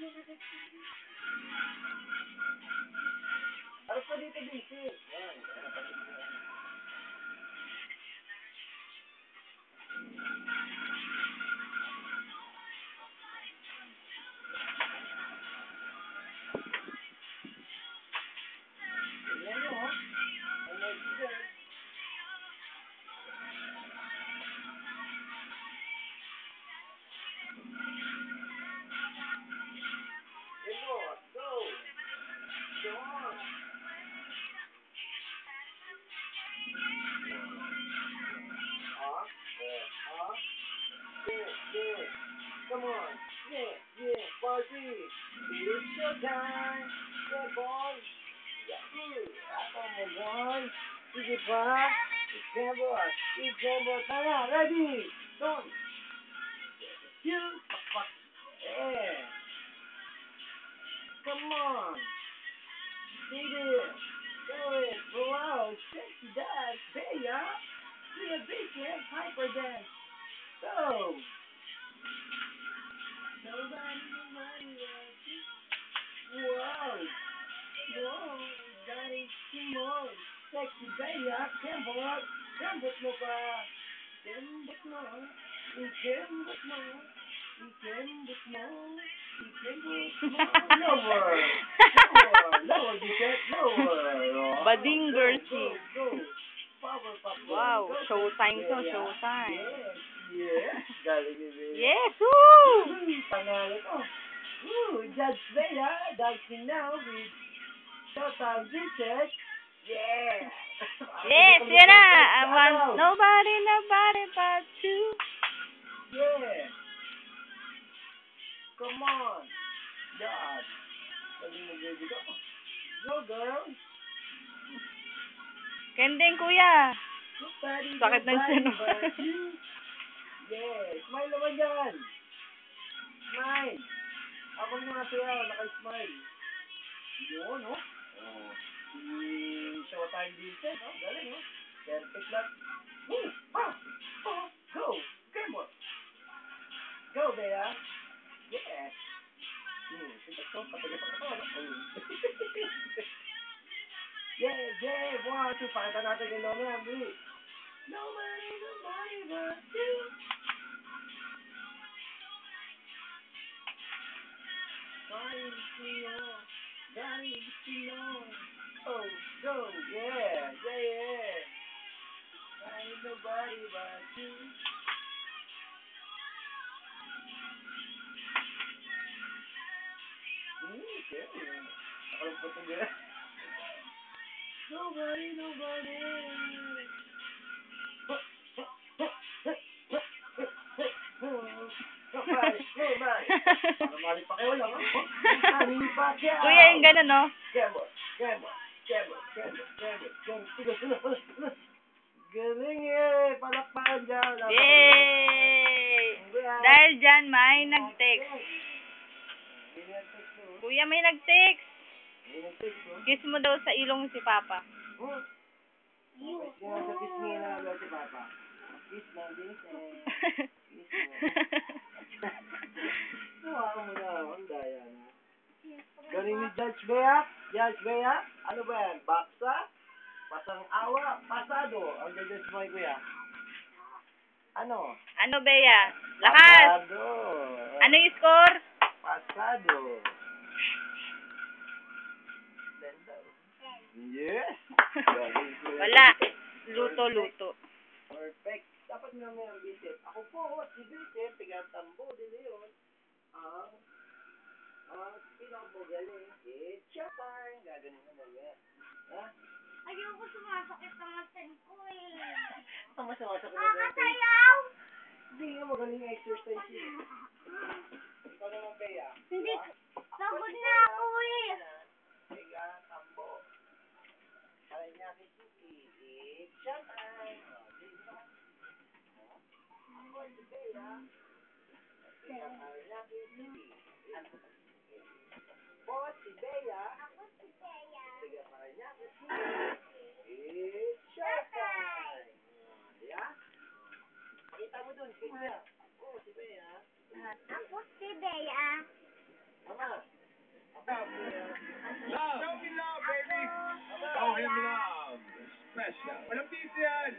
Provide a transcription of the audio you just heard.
Harap ka dito, Vincent. Yan. Come on. Yeah, party. It's showtime. Yeah, boy. Yeah, come on, boy. Sige pa. December. Tara, ready. Don't. You. Yeah. Come on. See this. Do it. Wow, sexy dance. Hey, yeah. Do a big dance. Hyper dance. Go. Nobody else. Wow. Whoa. Daddy, Simone. Sexy baby. Kembot. Kembot mo pa. Kembot mo. Ikembot mo. Ikembot mo. Ikembot mo. Lower. Lower, Biket. Lower. Bading Gertie. Go. Power pop. Wow, showtime to, showtime. Yes. Galing ni Bea. Yes, woo! Panalo to. Woo! Judge Bea dancing now with Showtime Vincent. Yeah! Yes, yan na! I want nobody but you. Yeah! Come on! God! Galing mo, baby ko. Go, girl! Kending, kuya. Nobody Sakit ng tiyan mo. but you. Yeah! Smile naman dyan! Smile! Ako mga sayaw, naka-smile. Yun, no? Oh. Showtime Vincent, no? Galing, no? Perfect lang. Woo! Ah! Oh! Go! Come on! Go, Bea! Yeah! Sigat ko, kapag-ipang ito, no? Yeah! 1, 2, pakita natin kay Lomi, Andri. Nobody but you. Oh, go, yeah. Ain't nobody but you. Okay. Nakalagpot na dyan. Nobody. Mali pa kayo lang, Kuya, yung gano'n, no? Kemo. Galing eh! Palakpakan dyan! Yay! Dahil dyan, may nag-text. Kuya, may nag-text. Kiss mo daw sa ilong si Papa. Kiss mo na daw si Papa. Kiss na, Vincent. Kiss mo. Nawa mo na, ang daya na. Galing ni Judge Bea? Ano ba yan? Baksa? Pasang awa? Pasado? Ang judge mo, kuya. Ano? Ano, Bea? Lakas! Pasado. Ano yung score? Pasado. Yes! Wala. Luto. Perfect. Dapat nga may ang Vincent. Ako po, si Vincent, tigatambo din yun. Pinakabagaling. It's showtime. Gaganin mo mamaya. Ha? Ayoko sumasakit ang asin ko eh. Ang masama sa Makasayaw! Hindi nga magaling exercise yun. Ikaw naman, Bea. Hindi. Pagod na ako eh. Tigatambo. Alay niya si Suki. It's showtime. Ako si Bea. Alay niya si Suki. Boss, si Bea. Ako si Bea. Sige, alay niya si Suki. It's showtime. Yeah? Pakita mo dun, si Bea. Oh, si Bea. Ako si Bea. Ama. Love. Show me love, baby. Show him love. Special. Walang busy yan.